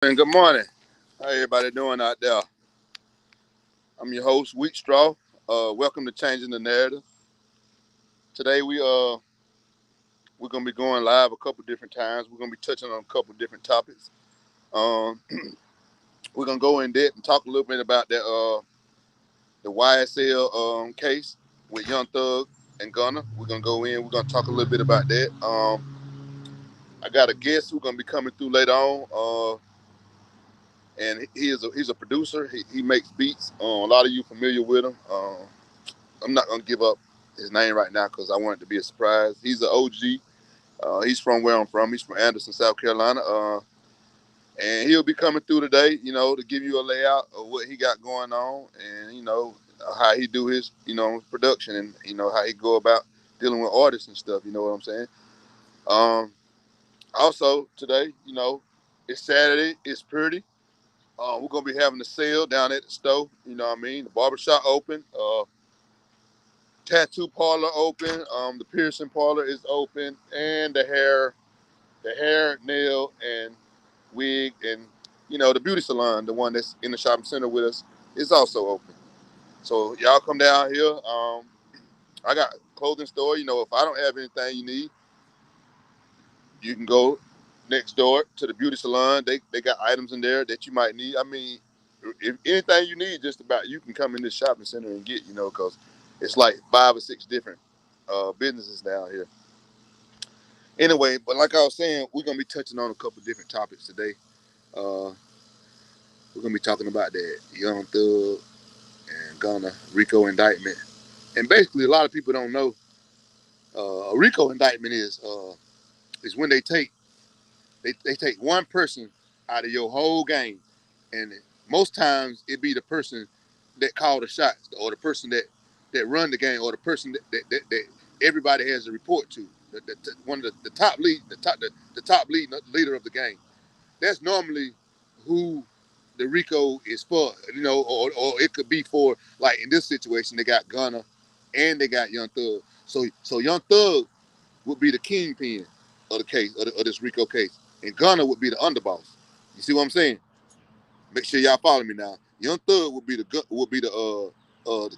And good morning. How everybody doing out there? I'm your host, Wheat Straw. Welcome to Changing the Narrative. Today we're gonna be going live a couple different times. We're gonna be touching on a couple different topics. Um, we're gonna go in depth and talk a little bit about the YSL case with Young Thug and Gunna. We're gonna go in. We're gonna talk a little bit about that. I got a guest who's gonna be coming through later on. And he's a producer. He makes beats. A lot of you familiar with him. I'm not gonna give up his name right now because I want it to be a surprise. He's an OG. He's from where I'm from. He's from Anderson, South Carolina. And he'll be coming through today, to give you a layout of what he got going on, and how he do his, production, and how he go about dealing with artists and stuff. You know what I'm saying? Um, Also today, it's Saturday. It's pretty. We're gonna be having a sale down at the store. You know what I mean? The barbershop open. Tattoo parlor open. The piercing parlor is open, and the hair, nail, and wig, and the beauty salon, the one that's in the shopping center with us, is also open. So y'all come down here. I got a clothing store. If I don't have anything you need, you can go next door to the beauty salon. They got items in there that you might need. I mean, if anything you need, just about you can come in this shopping center and get. Because it's like 5 or 6 different businesses down here. Anyway, but like I was saying, we're gonna be touching on a couple different topics today. Uh, we're gonna be talking about that Young Thug and Gunna RICO indictment, and basically a lot of people don't know a RICO indictment is when they take one person out of your whole game, and most times it be the person that called the shots, or the person that run the game, or the person that everybody has a report to. One of the top lead, the top leader of the game. That's normally who the RICO is for, or it could be for, like in this situation, they got Gunna and they got Young Thug. So Young Thug would be the kingpin of the case, of this RICO case, and Gunna would be the underboss. You see what I'm saying? Make sure y'all follow me now. Young Thug would be the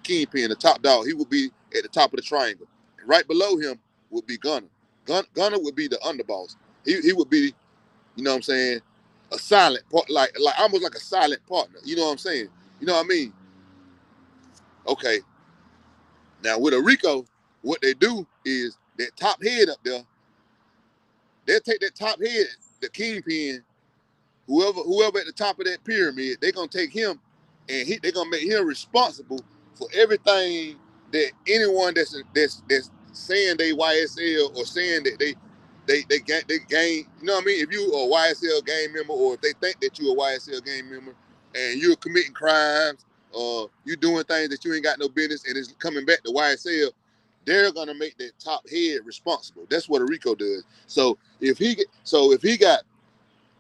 kingpin, the top dog. He would be at the top of the triangle, and right below him would be Gunna. Gunna would be the underboss. He would be, you know what I'm saying, a silent part, like almost like a silent partner. You know what I'm saying? You know what I mean? Okay. Now with a RICO, what they do is that top head up there, they'll take that top head, the kingpin, whoever at the top of that pyramid, they're gonna take him, and they're gonna make him responsible for everything that anyone that's saying they YSL, or saying that they gain. You know what I mean? If you are a YSL gang member, or if they think that you're a YSL gang member and you're committing crimes, or you doing things that you ain't got no business, and it's coming back to YSL, they're gonna make that top head responsible. That's what a RICO does. So if he got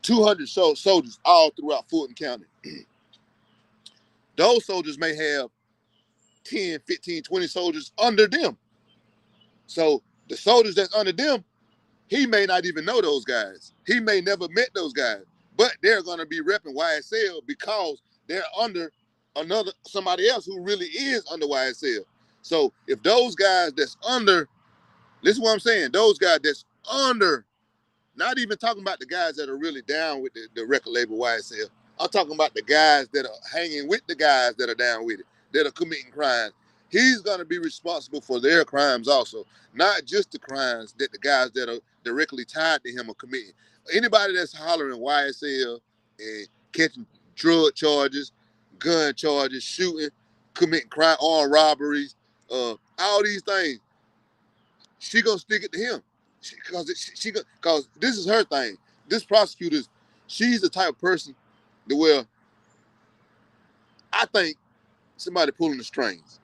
200 soldiers all throughout Fulton County, those soldiers may have 10, 15, 20 soldiers under them. So the soldiers that's under them, he may not even know those guys. He may never met those guys, but they're going to be repping YSL because they're under somebody else who really is under YSL. So if those guys that's under, listen to what I'm saying, those guys that's under, not even talking about the guys that are really down with the record label YSL. I'm talking about the guys that are hanging with the guys that are down with it, that are committing crimes. He's going to be responsible for their crimes also, not just the crimes that the guys that are directly tied to him are committing. Anybody that's hollering YSL and catching drug charges, gun charges, shooting, committing crime, armed robberies, all these things, she gonna stick it to him, because this is her thing. This prosecutor's, she's the type of person that, well, I think somebody pulling the strings.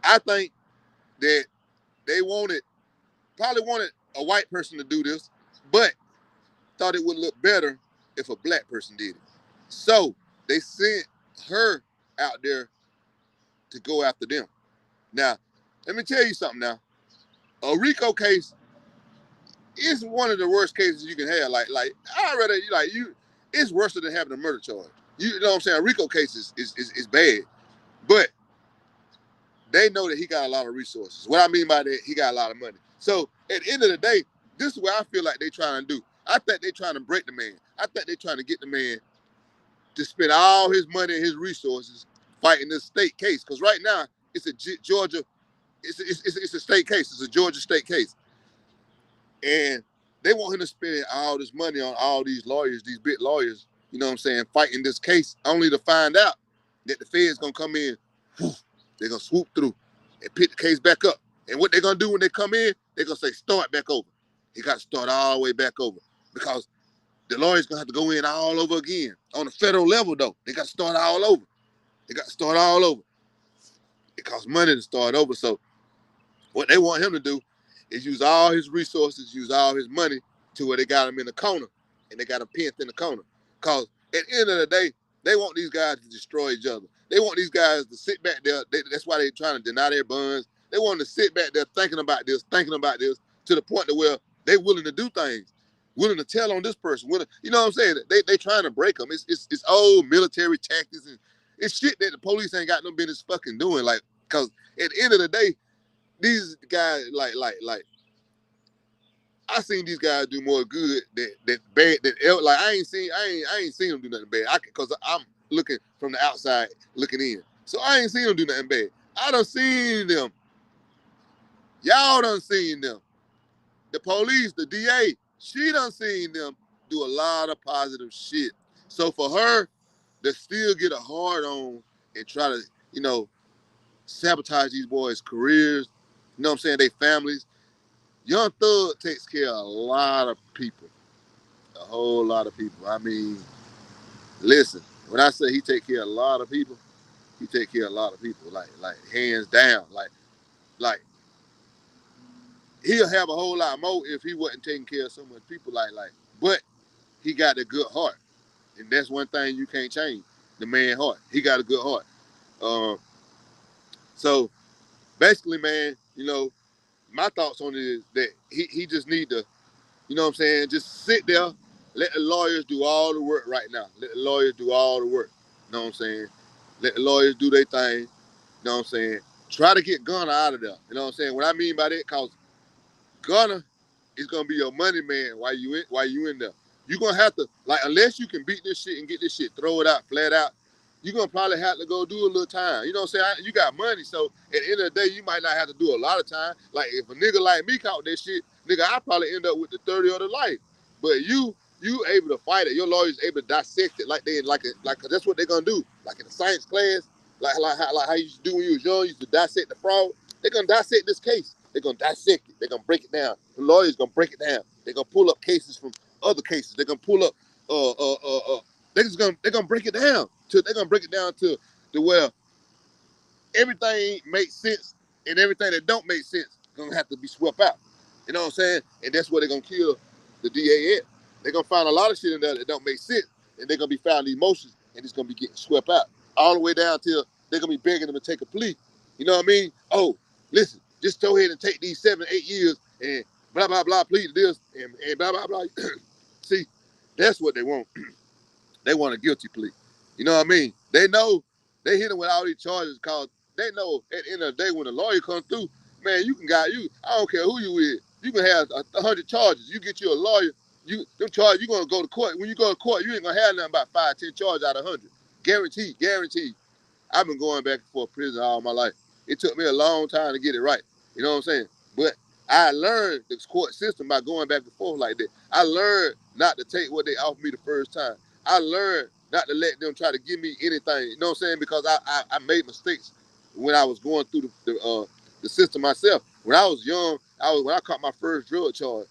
I think that they probably wanted a white person to do this, but thought it would look better if a black person did it. So they sent her out there to go after them. Now, let me tell you something now. A RICO case is one of the worst cases you can have. Like I rather, like you. It's worse than having a murder charge. You know what I'm saying? A RICO case is bad, but they know that he got a lot of resources. What I mean by that, he got a lot of money. So at the end of the day, this is what I feel like they trying to do. I think they trying to break the man. I think they trying to get the man to spend all his money and his resources fighting this state case. Because right now, it's a Georgia, it's a state case. It's a Georgia state case. And they want him to spend all this money on all these lawyers, these big lawyers, you know what I'm saying, fighting this case, only to find out that the feds gonna come in, whew, they're gonna swoop through and pick the case back up. And what they're gonna do when they come in, they're gonna say, start back over. He got to start all the way back over. Because the lawyer's gonna have to go in all over again. On the federal level, though, they got to start all over. They got to start all over. It costs money to start over. So what they want him to do is use all his resources, use all his money to where they got him in the corner, and they got him pinned in the corner. Because at the end of the day, they want these guys to destroy each other. They want these guys to sit back there. That's why they're trying to deny their bonds. They want them to sit back there thinking about this, to the point to where they're willing to do things, willing to tell on this person. You know what I'm saying? They trying to break them. It's old military tactics, and it's shit that the police ain't got no business fucking doing. Like, because at the end of the day, these guys, like, I seen these guys do more good than bad than like I ain't seen them do nothing bad. Cause I'm looking from the outside looking in. So I ain't seen them do nothing bad. I done seen them. Y'all done seen them. The police, the DA, she done seen them do a lot of positive shit. So for her to still get a hard on and try to, you know, sabotage these boys' careers, you know what I'm saying, their families. Young Thug takes care of a lot of people, a whole lot of people. I mean, listen, when I say he take care of a lot of people, he take care of a lot of people, like hands down. Like he'll have a whole lot more if he wasn't taking care of so much people, but he got a good heart. And that's one thing you can't change, the man heart. He got a good heart. Um, so basically, man, you know, my thoughts on it is that he just need to, you know what I'm saying? Just sit there, let the lawyers do all the work right now. Let the lawyers do all the work. You know what I'm saying? Let the lawyers do their thing. You know what I'm saying? Try to get Gunner out of there. You know what I'm saying? What I mean by that, cause Gunner is gonna be your money man while you in there. You're gonna have to, like, unless you can beat this shit and get this shit, throw it out, flat out, you're gonna probably have to go do a little time. You know what I'm saying? You got money, so at the end of the day, you might not have to do a lot of time. Like if a nigga like me caught that shit, nigga, I probably end up with the 30 or the life. But you able to fight it. Your lawyer's able to dissect it like cause that's what they're gonna do. Like in a science class, like how you used to do when you was young, you used to dissect the fraud. They're gonna dissect this case. They're gonna dissect it. They're gonna break it down. The lawyer's gonna break it down. They're gonna pull up cases from other cases. They're gonna pull up they're gonna break it down to where everything makes sense and everything that don't make sense gonna have to be swept out. You know what I'm saying? And that's where they're gonna kill the DA at. They're gonna find a lot of shit in there that don't make sense, and they're gonna be finding emotions, and it's gonna be getting swept out all the way down till they're gonna be begging them to take a plea. You know what I mean? Oh, listen, just go ahead and take these 7, 8 years and blah blah blah, plead to this and blah blah blah. See, that's what they want. They want a guilty plea. You know what I mean? They know they hit them with all these charges because they know at the end of the day when the lawyer comes through, man, I don't care who you is. You can have 100 charges. You get you a lawyer, them charges, you're gonna go to court. When you go to court, you ain't gonna have nothing about 5, 10 charges out of 100. Guaranteed, guaranteed. I've been going back and forth prison all my life. It took me a long time to get it right. You know what I'm saying? But I learned the court system by going back and forth like that. I learned not to take what they offered me the first time. I learned not to let them try to give me anything. You know what I'm saying? Because I made mistakes when I was going through the system myself. When I was young, when I caught my first drug charge,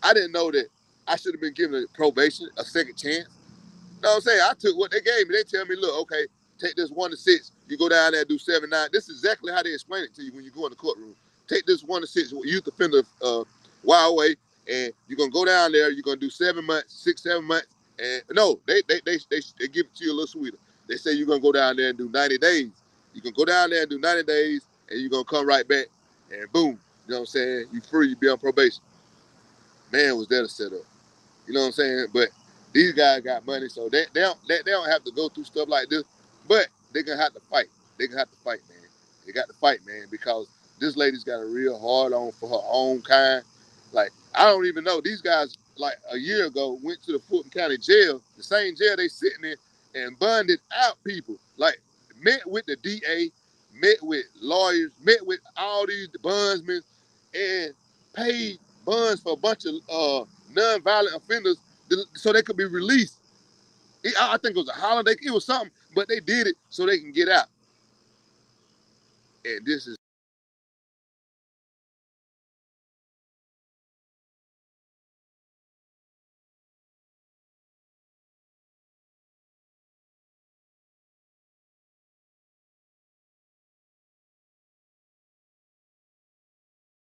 I didn't know that I should have been given a probation, a second chance. You know what I'm saying? I took what they gave me. They tell me, look, okay, take this 1 to 6. You go down there and do 7, 9. This is exactly how they explain it to you when you go in the courtroom. Take this 1 to 6 youth offender wild way, and you're gonna go down there. You're gonna do 7 months, 6, 7 months, and no, they give it to you a little sweeter. They say you're gonna go down there and do 90 days. You can go down there and do 90 days, and you're gonna come right back, and boom, you know what I'm saying? You free, you be on probation. Man, was that a setup? You know what I'm saying? But These guys got money, so they don't have to go through stuff like this. But they gonna have to fight. They gonna have to fight, man. They got to fight, man, because this lady's got a real hard on for her own kind. Like, I don't even know. These guys, like a year ago, went to the Fulton County Jail, the same jail they sitting in, and bonded out people. Like, met with the DA, met with lawyers, met with all these bondsmen, and paid bonds for a bunch of non-violent offenders so they could be released. I think it was a holiday. It was something, but they did it so they can get out. And this is